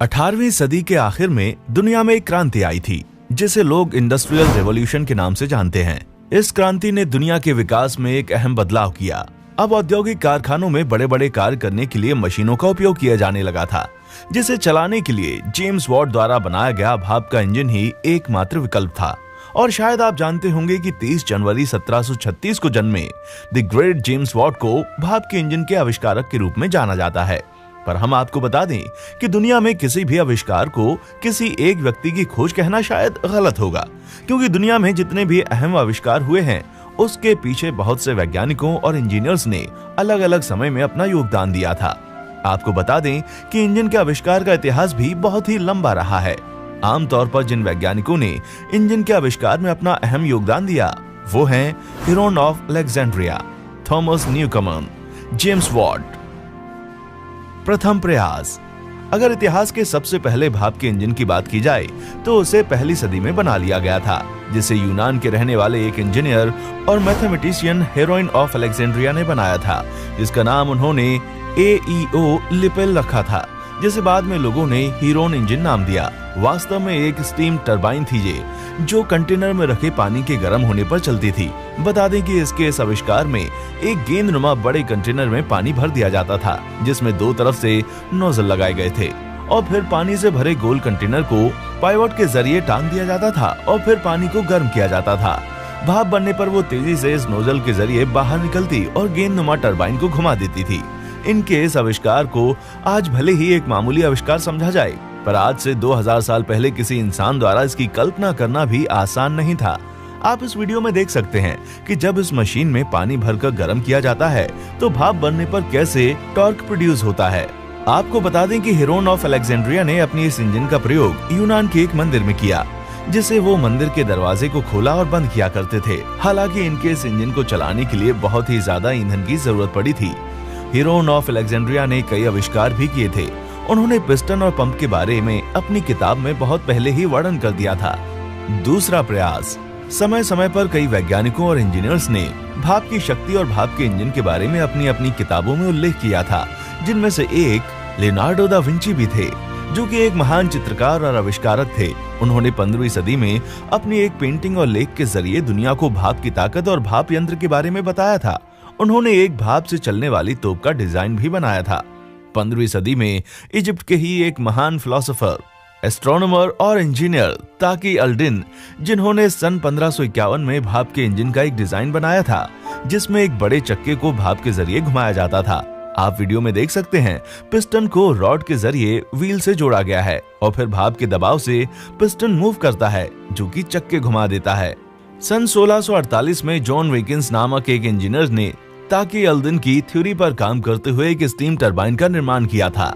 18वीं सदी के आखिर में दुनिया में एक क्रांति आई थी जिसे लोग इंडस्ट्रियल रेवोल्यूशन के नाम से जानते हैं। इस क्रांति ने दुनिया के विकास में एक अहम बदलाव किया। अब औद्योगिक कारखानों में बड़े बड़े कार्य करने के लिए मशीनों का उपयोग किया जाने लगा था, जिसे चलाने के लिए जेम्स वॉट द्वारा बनाया गया भाप का इंजन ही एकमात्र विकल्प था। और शायद आप जानते होंगे कि 30 जनवरी 1736 को जन्मे द ग्रेट जेम्स वॉट को भाप के इंजन के आविष्कारक के रूप में जाना जाता है। पर हम आपको बता दें कि दुनिया में किसी भी आविष्कार को किसी एक व्यक्ति की खोज कहना शायद गलत होगा, क्योंकि दुनिया में जितने भी अहम आविष्कार हुए हैं उसके पीछे बहुत से वैज्ञानिकों और इंजीनियर्स ने अलग अलग समय में अपना योगदान दिया था। आपको बता दें कि इंजन के आविष्कार का इतिहास भी बहुत ही लंबा रहा है। आमतौर पर जिन वैज्ञानिकों ने इंजन के आविष्कार में अपना अहम योगदान दिया वो हैं Heron of Alexandria, Thomas Newcomen, James Watt. प्रथम प्रयास। अगर इतिहास के सबसे पहले भाप के इंजन की बात की जाए तो उसे पहली सदी में बना लिया गया था, जिसे यूनान के रहने वाले एक इंजीनियर और मैथमेटिशियन हीरोइन ऑफ अलेक्जेंड्रिया ने बनाया था, जिसका नाम उन्होंने एईओ लिपेल रखा था, जिसे बाद में लोगों ने हीरोन इंजन नाम दिया। वास्तव में एक स्टीम टरबाइन थी ये, जो कंटेनर में रखे पानी के गर्म होने पर चलती थी। बता दें कि इसके इस आविष्कार में एक गेंदनुमा बड़े कंटेनर में पानी भर दिया जाता था, जिसमें दो तरफ से नोजल लगाए गए थे, और फिर पानी से भरे गोल कंटेनर को पाइवट के जरिए टांग दिया जाता था और फिर पानी को गर्म किया जाता था। भाप बनने पर वो तेजी से इस नोजल के जरिए बाहर निकलती और गेंदनुमा टरबाइन को घुमा देती थी। इनके इस आविष्कार को आज भले ही एक मामूली आविष्कार समझा जाए, पर आज से 2000 साल पहले किसी इंसान द्वारा इसकी कल्पना करना भी आसान नहीं था। आप इस वीडियो में देख सकते हैं कि जब इस मशीन में पानी भरकर गर्म किया जाता है तो भाप बनने पर कैसे टॉर्क प्रोड्यूस होता है। आपको बता दें कि हीरोन ऑफ अलेक्जेंड्रिया ने अपनी इस इंजन का प्रयोग यूनान के एक मंदिर में किया, जिसे वो मंदिर के दरवाजे को खोला और बंद किया करते थे। हालांकि इनके इस इंजन को चलाने के लिए बहुत ही ज्यादा ईंधन की जरूरत पड़ी थी। हीरोन ऑफ अलेक्जेंड्रिया ने कई आविष्कार भी किए थे। उन्होंने पिस्टन और पंप के बारे में अपनी किताब में बहुत पहले ही वर्णन कर दिया था। दूसरा प्रयास। समय समय पर कई वैज्ञानिकों और इंजीनियर्स ने भाप की शक्ति और भाप के इंजन के बारे में अपनी अपनी किताबों में उल्लेख किया था, जिनमें से एक लियोनार्डो दा विंची भी थे, जो कि एक महान चित्रकार और आविष्कारक थे। उन्होंने 15वीं सदी में अपनी एक पेंटिंग और लेख के जरिए दुनिया को भाप की ताकत और भाप यंत्र के बारे में बताया था। उन्होंने एक भाप से चलने वाली तोप का डिजाइन भी बनाया था। 15वीं सदी में इजिप्ट के ही एक महान फिलोसोफर, एस्ट्रोनॉमर और इंजीनियर ताकी अल-दिन, जिन्होंने सन 1551 में भाप के इंजन का एक डिजाइन बनाया था, जिसमें एक बड़े चक्के को भाप के जरिए घुमाया जाता था। आप वीडियो में देख सकते हैं पिस्टन को रॉड के जरिए व्हील से जोड़ा गया है और फिर भाप के दबाव से पिस्टन मूव करता है, जो कि चक्के घुमा देता है। सन 1648 में जॉन विकिंस नामक एक इंजीनियर ने ताकी अल-दिन की थ्योरी पर काम करते हुए एक स्टीम टरबाइन का निर्माण किया था।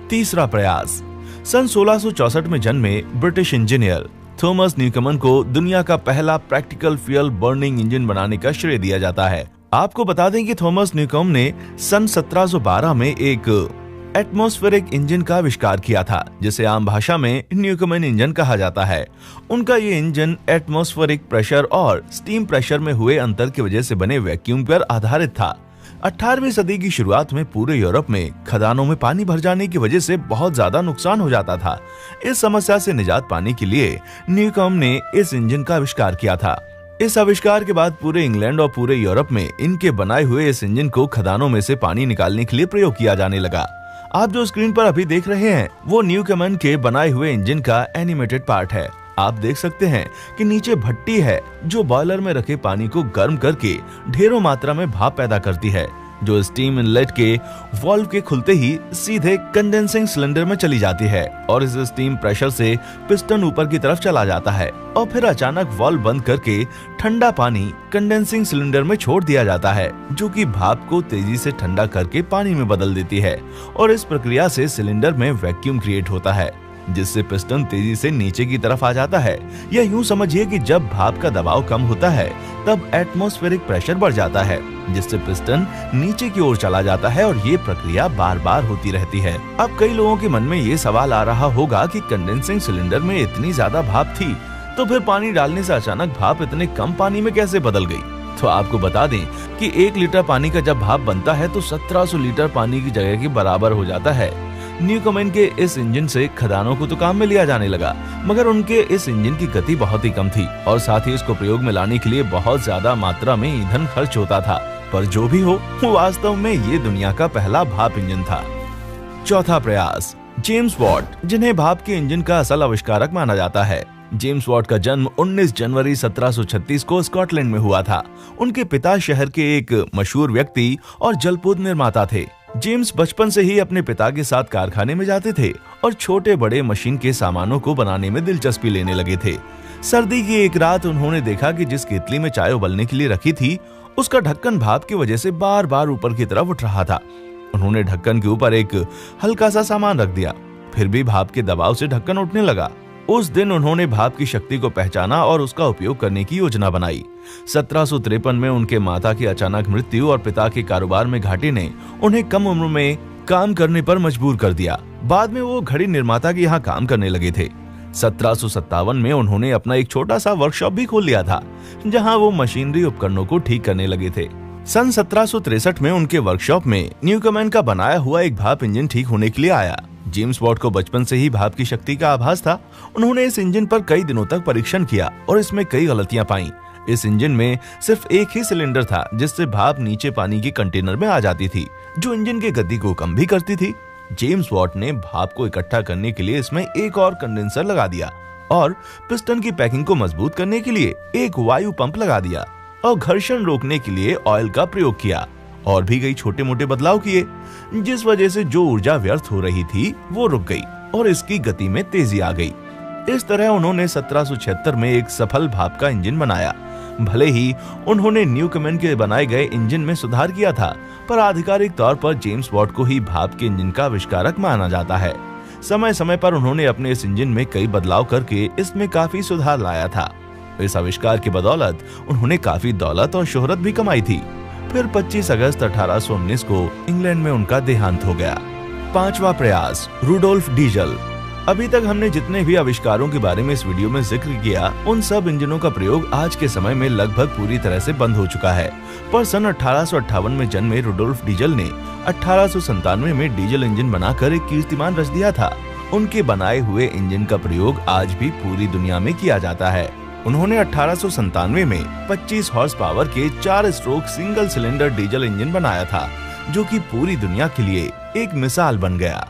तीसरा प्रयास। सन 1664 में जन्मे ब्रिटिश इंजीनियर थॉमस न्यूकमन को दुनिया का पहला प्रैक्टिकल फ्यूल बर्निंग इंजन बनाने का श्रेय दिया जाता है। आपको बता दें कि थॉमस न्यूकमन ने सन 1712 में एक एटमॉस्फेरिक इंजन का आविष्कार किया था, जिसे आम भाषा में न्यूकमन इंजन कहा जाता है। उनका ये इंजन एटमॉस्फेरिक प्रेशर और स्टीम प्रेशर में हुए अंतर की वजह से बने वैक्यूम पर आधारित था। 18वीं सदी की शुरुआत में पूरे यूरोप में खदानों में पानी भर जाने की वजह से बहुत ज्यादा नुकसान हो जाता था। इस समस्या से निजात पाने के लिए न्यूकमन ने इस इंजन का आविष्कार किया था। इस आविष्कार के बाद पूरे इंग्लैंड और पूरे यूरोप में इनके बनाए हुए इस इंजन को खदानों में से पानी निकालने के लिए प्रयोग किया जाने लगा। आप जो स्क्रीन पर अभी देख रहे हैं वो न्यूकमन के बनाए हुए इंजन का एनिमेटेड पार्ट है। आप देख सकते हैं कि नीचे भट्टी है जो बॉयलर में रखे पानी को गर्म करके ढेरों मात्रा में भाप पैदा करती है, जो स्टीम इनलेट के वाल्व के खुलते ही सीधे कंडेंसिंग सिलेंडर में चली जाती है और इस स्टीम प्रेशर से पिस्टन ऊपर की तरफ चला जाता है और फिर अचानक वाल्व बंद करके ठंडा पानी कंडेंसिंग सिलेंडर में छोड़ दिया जाता है, जो कि भाप को तेजी से ठंडा करके पानी में बदल देती है और इस प्रक्रिया से सिलेंडर में वैक्यूम क्रिएट होता है, जिससे पिस्टन तेजी से नीचे की तरफ आ जाता है। या यूं समझिए कि जब भाप का दबाव कम होता है तब एटमॉस्फेरिक प्रेशर बढ़ जाता है, जिससे पिस्टन नीचे की ओर चला जाता है और ये प्रक्रिया बार बार होती रहती है। अब कई लोगों के मन में ये सवाल आ रहा होगा कि कंडेंसिंग सिलेंडर में इतनी ज्यादा भाप थी तो फिर पानी डालने से अचानक भाप इतने कम पानी में कैसे बदल गई। तो आपको बता दें कि 1 लीटर पानी का जब भाप बनता है तो 1700 लीटर पानी की जगह के बराबर हो जाता है। न्यूकॉमेन के इस इंजन से खदानों को तो काम में लिया जाने लगा, मगर उनके इस इंजन की गति बहुत ही कम थी और साथ ही इसको प्रयोग में लाने के लिए बहुत ज्यादा मात्रा में ईंधन खर्च होता था। पर जो भी हो, वास्तव में ये दुनिया का पहला भाप इंजन था। चौथा प्रयास, जेम्स वॉट, जिन्हें भाप के इंजन का असल आविष्कारक माना जाता है। जेम्स वॉट का जन्म 19 जनवरी 1736 को स्कॉटलैंड में हुआ था। उनके पिता शहर के एक मशहूर व्यक्ति और जलपोत निर्माता थे। जेम्स बचपन से ही अपने पिता के साथ कारखाने में जाते थे और छोटे बड़े मशीन के सामानों को बनाने में दिलचस्पी लेने लगे थे। सर्दी की एक रात उन्होंने देखा कि जिस केतली में चाय उबलने के लिए रखी थी, उसका ढक्कन भाप की वजह से बार बार ऊपर की तरफ उठ रहा था। उन्होंने ढक्कन के ऊपर एक हल्का सा सामान रख दिया, फिर भी भाप के दबाव से ढक्कन उठने लगा। उस दिन उन्होंने भाप की शक्ति को पहचाना और उसका उपयोग करने की योजना बनाई। 1753 में उनके माता की अचानक मृत्यु और पिता के कारोबार में घाटे ने उन्हें कम उम्र में काम करने पर मजबूर कर दिया। बाद में वो घड़ी निर्माता के यहाँ काम करने लगे थे। 1757 में उन्होंने अपना एक छोटा सा वर्कशॉप भी खोल लिया था, जहाँ वो मशीनरी उपकरणों को ठीक करने लगे थे। सन 1763 में उनके वर्कशॉप में न्यूकॉमेन का बनाया हुआ एक भाप इंजन ठीक होने के लिए आया। जेम्स वॉट को बचपन से ही भाप की शक्ति का आभास था। उन्होंने इस इंजन पर कई दिनों तक परीक्षण किया और इसमें कई गलतियां पाई। इस इंजन में सिर्फ एक ही सिलेंडर था, जिससे भाप नीचे पानी के कंटेनर में आ जाती थी, जो इंजन की गति को कम भी करती थी। जेम्स वॉट ने भाप को इकट्ठा करने के लिए इसमें एक और कंडेंसर लगा दिया और पिस्टन की पैकिंग को मजबूत करने के लिए एक वायु पंप लगा दिया और घर्षण रोकने के लिए ऑयल का प्रयोग किया और भी कई छोटे मोटे बदलाव किए, जिस वजह से जो ऊर्जा व्यर्थ हो रही थी वो रुक गई और इसकी गति में तेजी आ गई। इस तरह उन्होंने 1776 में एक सफल भाप का इंजन बनाया। भले ही उन्होंने न्यूकॉमेन के बनाए गए इंजन में सुधार किया था, पर आधिकारिक तौर पर जेम्स वॉट को ही भाप के इंजन का आविष्कारक माना जाता है। समय समय पर उन्होंने अपने इस इंजन में कई बदलाव करके इसमें काफी सुधार लाया था। इस आविष्कार की बदौलत उन्होंने काफी दौलत और शोहरत भी कमाई थी। फिर 25 अगस्त 1819 को इंग्लैंड में उनका देहांत हो गया। पांचवा प्रयास, रुडोल्फ डीजल। अभी तक हमने जितने भी आविष्कारों के बारे में इस वीडियो में जिक्र किया, उन सब इंजनों का प्रयोग आज के समय में लगभग पूरी तरह से बंद हो चुका है। पर सन 1858 में जन्मे रुडोल्फ डीजल ने 1897 में डीजल इंजन बनाकर एक कीर्तिमान रच दिया था। उनके बनाए हुए इंजन का प्रयोग आज भी पूरी दुनिया में किया जाता है। उन्होंने 1897 में 25 हॉर्स पावर के 4 stroke single cylinder diesel engine बनाया था, जो कि पूरी दुनिया के लिए एक मिसाल बन गया।